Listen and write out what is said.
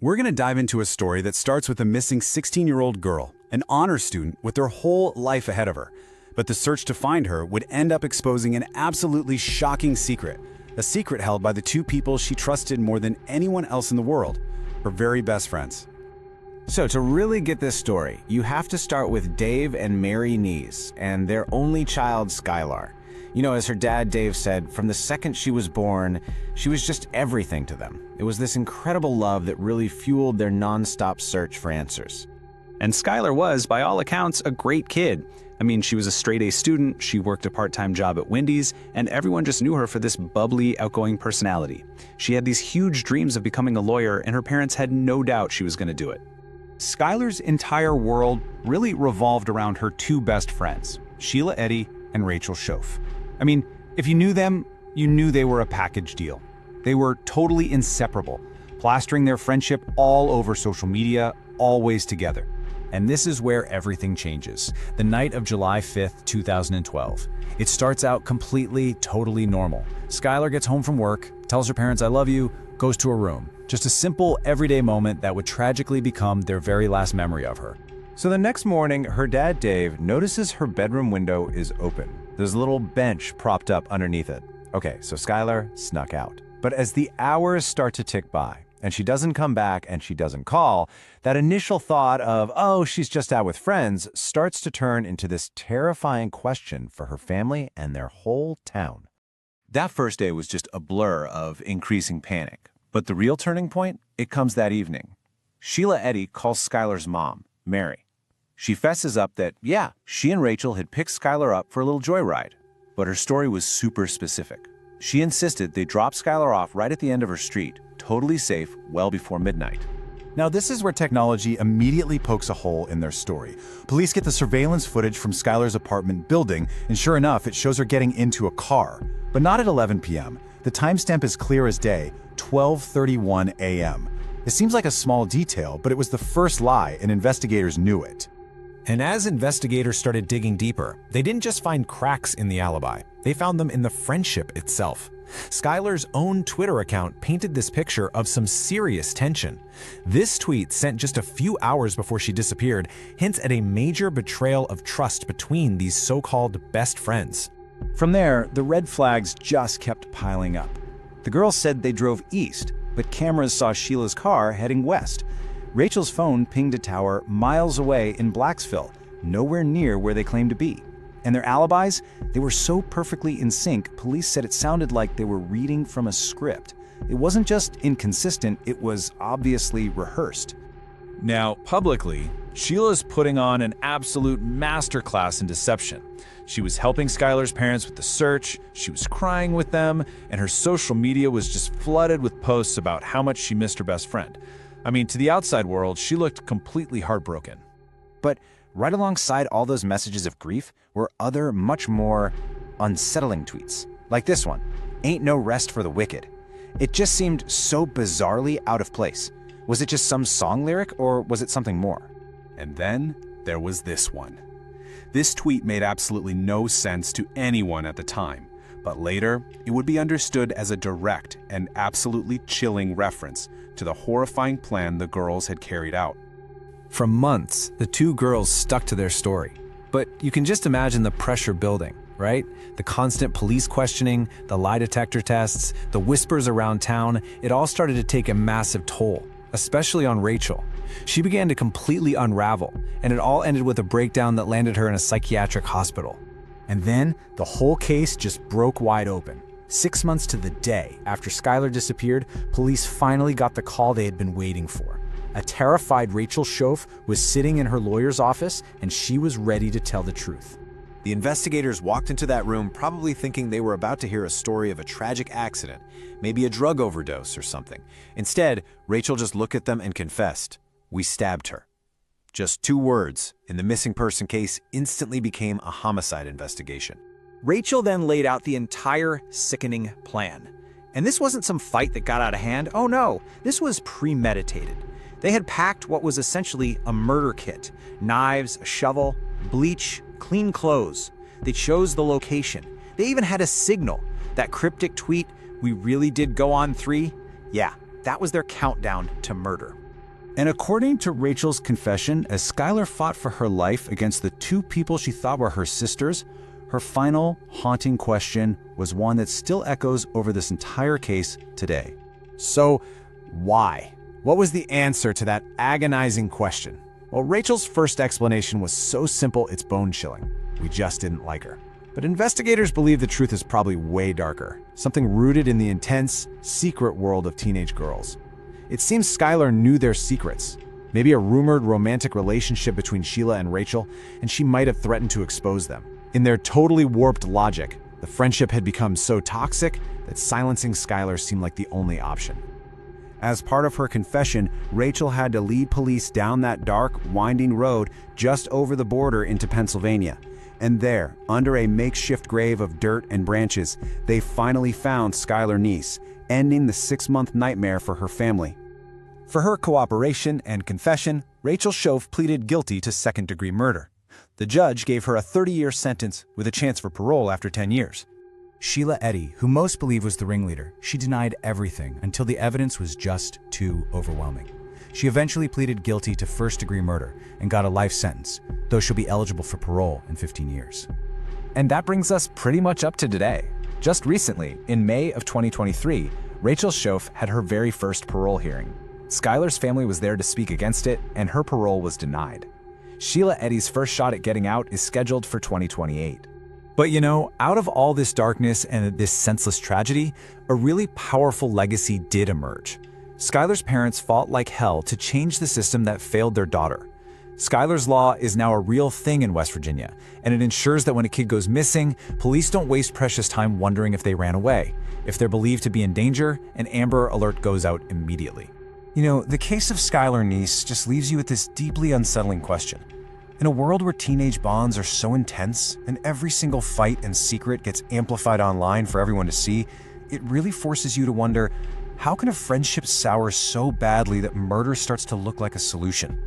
We're going to dive into a story that starts with a missing 16-year-old girl, an honor student with their whole life ahead of her. But the search to find her would end up exposing an absolutely shocking secret, a secret held by the two people she trusted more than anyone else in the world, her very best friends. So to really get this story, you have to start with Dave and Mary Neese and their only child, Skylar. You know, as her dad, Dave, said, from the second she was born, she was just everything to them. It was this incredible love that really fueled their nonstop search for answers. And Skylar was, by all accounts, a great kid. I mean, she was a straight-A student, she worked a part-time job at Wendy's, and everyone just knew her for this bubbly, outgoing personality. She had these huge dreams of becoming a lawyer, and her parents had no doubt she was going to do it. Skylar's entire world really revolved around her two best friends, Sheila Eddy and Rachel Shoaf. I mean, if you knew them, you knew they were a package deal. They were totally inseparable, plastering their friendship all over social media, always together. And this is where everything changes. The night of July 5th, 2012. It starts out completely, totally normal. Skylar gets home from work, tells her parents, "I love you," goes to her room. Just a simple, everyday moment that would tragically become their very last memory of her. So the next morning, her dad, Dave, notices her bedroom window is open. There's a little bench propped up underneath it. Okay, so Skylar snuck out. But as the hours start to tick by, and she doesn't come back and she doesn't call, that initial thought of, oh, she's just out with friends, starts to turn into this terrifying question for her family and their whole town. That first day was just a blur of increasing panic. But the real turning point, it comes that evening. Sheila Eddy calls Skylar's mom, Mary. She fesses up that, yeah, she and Rachel had picked Skylar up for a little joyride. But her story was super specific. She insisted they drop Skylar off right at the end of her street, totally safe, well before midnight. Now, this is where technology immediately pokes a hole in their story. Police get the surveillance footage from Skylar's apartment building, and sure enough, it shows her getting into a car. But not at 11 p.m. The timestamp is clear as day, 12:31 a.m. It seems like a small detail, but it was the first lie, and investigators knew it. And as investigators started digging deeper, they didn't just find cracks in the alibi. They found them in the friendship itself. Skylar's own Twitter account painted this picture of some serious tension. This tweet, sent just a few hours before she disappeared, hints at a major betrayal of trust between these so-called best friends. From there, the red flags just kept piling up. The girls said they drove east, but cameras saw Sheila's car heading west. Rachel's phone pinged a tower miles away in Blacksville, nowhere near where they claimed to be. And their alibis, they were so perfectly in sync, police said it sounded like they were reading from a script. It wasn't just inconsistent, it was obviously rehearsed. Now, publicly, Sheila's putting on an absolute masterclass in deception. She was helping Skylar's parents with the search, she was crying with them, and her social media was just flooded with posts about how much she missed her best friend. I mean, to the outside world, she looked completely heartbroken. But right alongside all those messages of grief were other, much more unsettling tweets. Like this one, "Ain't no rest for the wicked." It just seemed so bizarrely out of place. Was it just some song lyric, or was it something more? And then there was this one. This tweet made absolutely no sense to anyone at the time, but later it would be understood as a direct and absolutely chilling reference to the horrifying plan the girls had carried out. For months, the two girls stuck to their story. But you can just imagine the pressure building, right? The constant police questioning, the lie detector tests, the whispers around town, it all started to take a massive toll, especially on Rachel. She began to completely unravel, and it all ended with a breakdown that landed her in a psychiatric hospital. And then the whole case just broke wide open. 6 months to the day after Skylar disappeared, police finally got the call they had been waiting for. A terrified Rachel Shoaf was sitting in her lawyer's office, and she was ready to tell the truth. The investigators walked into that room probably thinking they were about to hear a story of a tragic accident, maybe a drug overdose or something. Instead, Rachel just looked at them and confessed, "We stabbed her." Just 2 words, and the missing person case instantly became a homicide investigation. Rachel then laid out the entire sickening plan. And this wasn't some fight that got out of hand. Oh no, this was premeditated. They had packed what was essentially a murder kit: knives, a shovel, bleach, clean clothes. They chose the location. They even had a signal. That cryptic tweet, "We really did go on 3?" Yeah, that was their countdown to murder. And according to Rachel's confession, as Skylar fought for her life against the two people she thought were her sisters, her final haunting question was one that still echoes over this entire case today. So, why? What was the answer to that agonizing question? Well, Rachel's first explanation was so simple it's bone-chilling. We just didn't like her. But investigators believe the truth is probably way darker, something rooted in the intense, secret world of teenage girls. It seems Skylar knew their secrets, maybe a rumored romantic relationship between Sheila and Rachel, and she might have threatened to expose them. In their totally warped logic, the friendship had become so toxic that silencing Skylar seemed like the only option. As part of her confession, Rachel had to lead police down that dark, winding road just over the border into Pennsylvania. And there, under a makeshift grave of dirt and branches, they finally found Skylar Neese, ending the 6-month nightmare for her family. For her cooperation and confession, Rachel Shoaf pleaded guilty to second-degree murder. The judge gave her a 30-year sentence with a chance for parole after 10 years. Sheila Eddy, who most believe was the ringleader, she denied everything until the evidence was just too overwhelming. She eventually pleaded guilty to first-degree murder and got a life sentence, though she'll be eligible for parole in 15 years. And that brings us pretty much up to today. Just recently, in May of 2023, Rachel Shoaf had her very first parole hearing. Skylar's family was there to speak against it, and her parole was denied. Sheila Eddy's first shot at getting out is scheduled for 2028. But you know, out of all this darkness and this senseless tragedy, a really powerful legacy did emerge. Skylar's parents fought like hell to change the system that failed their daughter. Skylar's Law is now a real thing in West Virginia, and it ensures that when a kid goes missing, police don't waste precious time wondering if they ran away. If they're believed to be in danger, an Amber Alert goes out immediately. You know, the case of Skylar Neese just leaves you with this deeply unsettling question. In a world where teenage bonds are so intense, and every single fight and secret gets amplified online for everyone to see, it really forces you to wonder, how can a friendship sour so badly that murder starts to look like a solution?